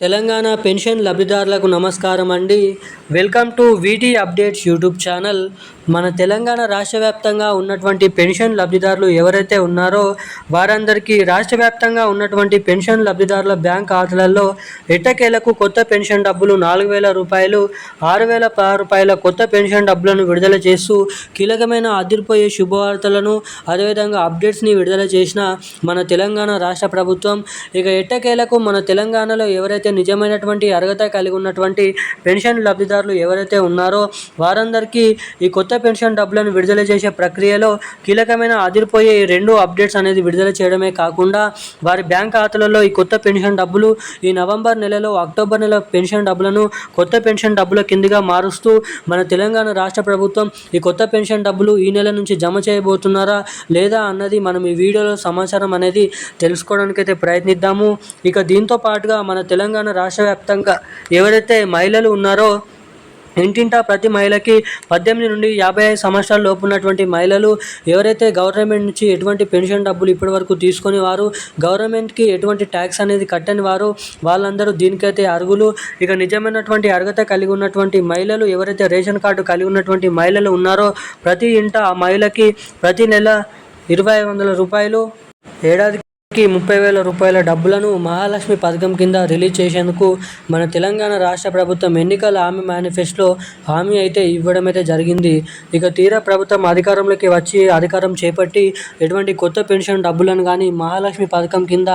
Telangana pension లబ్ధిదారులకు నమస్కారం అండి. Welcome to వీటీ updates YouTube channel. మన తెలంగాణ రాష్ట్ర వ్యాప్తంగా ఉన్నటువంటి పెన్షన్ లబ్ధిదారులు ఎవరైతే ఉన్నారో వారందరికీ రాష్ట్ర వ్యాప్తంగా ఉన్నటువంటి పెన్షన్ లబ్ధిదారుల బ్యాంక్ ఖాతాలలో ఎట్టకేలకు కొత్త పెన్షన్ డబ్బులు 4,000 రూపాయలు, 6,016 రూపాయల కొత్త పెన్షన్ డబ్బులను విడుదల చేస్తూ కీలకమైన అదిరిపోయే శుభవార్తలను అదేవిధంగా అప్డేట్స్ని విడుదల చేసిన మన తెలంగాణ రాష్ట్ర ప్రభుత్వం. ఇక ఎట్టకేలకు మన తెలంగాణలో ఎవరైతే నిజమైనటువంటి అర్హత కలిగి ఉన్నటువంటి పెన్షన్ లబ్ధిదారులు ఎవరైతే ఉన్నారో వారందరికీ ఈ కొత్త పెన్షన్ డబ్బులను విడుదల చేసే ప్రక్రియలో కీలకమైన అదిరిపోయే 2 అప్డేట్స్ అనేది విడుదల చేయడమే కాకుండా వారి బ్యాంక్ ఖాతాలలో ఈ కొత్త పెన్షన్ డబ్బులు ఈ నవంబర్ నెలలో అక్టోబర్ నెల పెన్షన్ డబ్బులను కొత్త పెన్షన్ డబ్బుల కిందగా మారుస్తూ మన తెలంగాణ రాష్ట్ర ప్రభుత్వం ఈ కొత్త పెన్షన్ డబ్బులు ఈ నెల నుంచి జమ చేయబోతున్నారా లేదా అన్నది మనం ఈ వీడియోలో సమాచారం అనేది తెలుసుకోవడానికైతే ప్రయత్నిద్దాము. ఇక దీంతో పాటుగా మన తెలంగాణ రాష్ట్ర వ్యాప్తంగా ఎవరైతే మహిళలు ఉన్నారో ఇంటింటా ప్రతి మహిళకి 18 నుండి 55 సంవత్సరాల లోపు ఉన్నటువంటి మహిళలు ఎవరైతే గవర్నమెంట్ నుంచి ఎటువంటి పెన్షన్ డబ్బులు ఇప్పటివరకు తీసుకొని వారు గవర్నమెంట్కి ఎటువంటి ట్యాక్స్ అనేది కట్టని వారు వాళ్ళందరూ దీనికైతే అర్హులు. ఇక నిజమైనటువంటి అర్హత కలిగి ఉన్నటువంటి మహిళలు ఎవరైతే రేషన్ కార్డు కలిగి ఉన్నటువంటి మహిళలు ఉన్నారో ప్రతి ఇంట ఆ మహిళకి ప్రతి నెల 2,500 రూపాయలు, ఏడాదికి 30,000 రూపాయల డబ్బులను మహాలక్ష్మి పథకం కింద రిలీజ్ చేసేందుకు మన తెలంగాణ రాష్ట్ర ప్రభుత్వం ఎన్నికల హామీ మేనిఫెస్టోలో హామీ అయితే ఇవ్వడం అయితే జరిగింది. ఇక తీరా ప్రభుత్వం అధికారంలోకి వచ్చి అధికారం చేపట్టి ఎటువంటి కొత్త పెన్షన్ డబ్బులను కానీ మహాలక్ష్మి పథకం కింద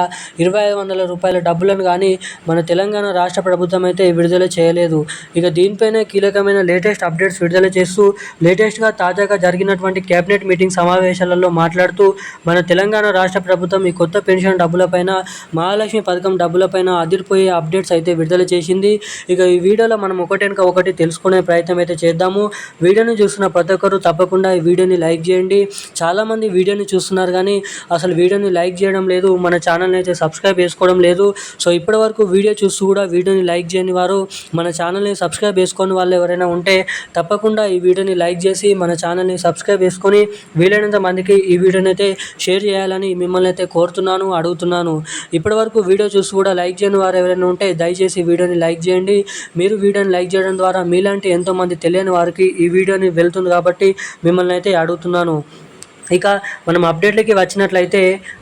2,500 రూపాయల డబ్బులను కానీ మన తెలంగాణ రాష్ట్ర ప్రభుత్వం అయితే విడుదల చేయలేదు. ఇక దీనిపైనే కీలకమైన లేటెస్ట్ అప్డేట్స్ విడుదల చేస్తూ లేటెస్ట్గా తాజాగా జరిగినటువంటి కేబినెట్ మీటింగ్ సమావేశాలలో మాట్లాడుతూ మన తెలంగాణ రాష్ట్ర ప్రభుత్వం ఈ కొత్త పెన్షన్ డబ్బులపైన మహాలక్ష్మి పథకం డబ్బులపైన అదిరిపోయే అప్డేట్స్ అయితే విడుదల చేసింది. ఇక ఈ వీడియోలో మనం ఒకటెనక ఒకటి తెలుసుకునే ప్రయత్నం అయితే చేద్దాము. వీడియోని చూస్తున్న ప్రతి ఒక్కరు తప్పకుండా ఈ వీడియోని లైక్ చేయండి. చాలామంది వీడియోని చూస్తున్నారు కానీ అసలు వీడియోని లైక్ చేయడం లేదు, మన ఛానల్ని అయితే సబ్స్క్రైబ్ చేసుకోవడం లేదు. సో ఇప్పటి వరకు వీడియో చూస్తూ కూడా వీడియోని లైక్ చేయని వారు, మన ఛానల్ని సబ్స్క్రైబ్ చేసుకొని వాళ్ళు ఎవరైనా ఉంటే తప్పకుండా ఈ వీడియోని లైక్ చేసి మన ఛానల్ని సబ్స్క్రైబ్ చేసుకొని వీలైనంత మందికి ఈ వీడియోని అయితే షేర్ చేయాలని మిమ్మల్ని అయితే కోరుతున్నాను, అడుగుతున్నాను. ఇప్పటివరకు వీడియో చూసి కూడా లైక్ చేయని వారు ఎవరైనా ఉంటే దయచేసి వీడియోని లైక్ చేయండి. మీరు వీడియోని లైక్ చేయడం ద్వారా మీలాంటి ఎంతోమంది తెలియని వారికి ఈ వీడియోని వెళ్తుంది కాబట్టి మిమ్మల్ని అయితే అడుగుతున్నాను. ఇక మనం అప్డేట్లకి వచ్చినట్లయితే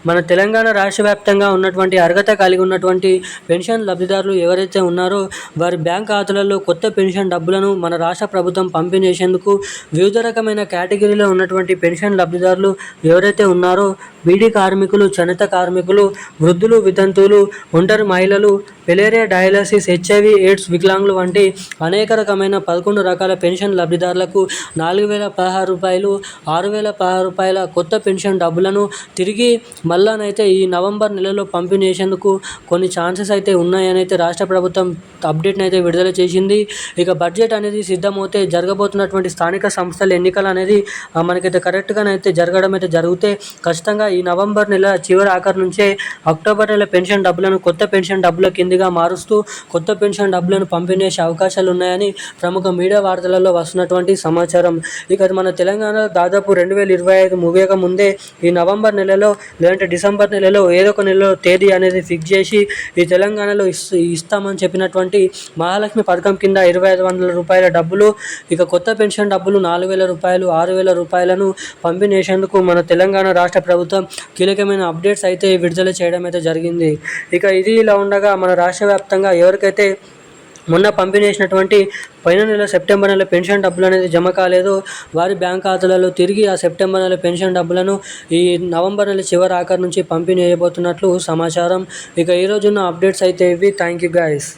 మన తెలంగాణ రాష్ట్ర వ్యాప్తంగా ఉన్నటువంటి అర్హత కలిగి ఉన్నటువంటి పెన్షన్ లబ్ధిదారులు ఎవరైతే ఉన్నారో వారి బ్యాంక్ ఖాతాలలో కొత్త పెన్షన్ డబ్బులను మన రాష్ట్ర ప్రభుత్వం పంపిణీ చేసేందుకు వివిధ రకమైన కేటగిరీలో ఉన్నటువంటి పెన్షన్ లబ్ధిదారులు ఎవరైతే ఉన్నారో బీడీ కార్మికులు, చేనేత కార్మికులు, వృద్ధులు, వితంతువులు, ఒంటరి మహిళలు, పెలేరియా డయాలసిస్, HIV ఎయిడ్స్ వికలాంగులు వంటి అనేక రకమైన 11 రకాల పెన్షన్ లబ్ధిదారులకు 4,016 రూపాయలు, 6,016 రూపాయల కొత్త పెన్షన్ డబ్బులను తిరిగి మళ్ళానైతే ఈ నవంబర్ నెలలో పంపిణీ చేసేందుకు కొన్ని ఛాన్సెస్ అయితే ఉన్నాయని అయితే రాష్ట్ర ప్రభుత్వం అప్డేట్ని అయితే విడుదల చేసింది. ఇక బడ్జెట్ అనేది సిద్ధమవుతే జరగబోతున్నటువంటి స్థానిక సంస్థల ఎన్నికలు అనేది మనకైతే కరెక్ట్గానైతే జరగడం అయితే జరిగితే ఖచ్చితంగా ఈ నవంబర్ నెల చివరి ఆఖరి నుంచే అక్టోబర్ నెల పెన్షన్ డబ్బులను కొత్త పెన్షన్ డబ్బుల కిందిగా మారుస్తూ కొత్త పెన్షన్ డబ్బులను పంపిణీ చేసే అవకాశాలు ఉన్నాయని ప్రముఖ మీడియా వార్తలలో వస్తున్నటువంటి సమాచారం. ఇక మన తెలంగాణ దాదాపు 2025 ముగియక ముందే ఈ నవంబర్ నెలలో లేదంటే డిసెంబర్ నెలలో ఏదో ఒక నెలలో తేదీ అనేది ఫిక్స్ చేసి ఈ తెలంగాణలో ఇస్తామని చెప్పినటువంటి మహాలక్ష్మి పథకం కింద 2,500 రూపాయల డబ్బులు, ఇక కొత్త పెన్షన్ డబ్బులు 4,000 రూపాయలు, 6,000 రూపాయలను పంపిణీ చేసేందుకు మన తెలంగాణ రాష్ట్ర ప్రభుత్వం కీలకమైన అప్డేట్స్ అయితే విడుదల చేయడం అయితే జరిగింది. ఇక ఇది ఇలా ఉండగా మన రాష్ట్ర వ్యాప్తంగా ఎవరికైతే మొన్న పంపిణీ చేసినటువంటి పోయిన నెల సెప్టెంబర్ నెల పెన్షన్ డబ్బులు అనేది జమ కాలేదు వారి బ్యాంక్ ఖాతాలలో తిరిగి ఆ సెప్టెంబర్ నెల పెన్షన్ డబ్బులను ఈ నవంబర్ నెల చివరి ఆఖరి నుంచి పంపిణీ చేయబోతున్నట్లు సమాచారం. ఇక ఈరోజున్న అప్డేట్స్ అయితే ఇవి. Thank you guys.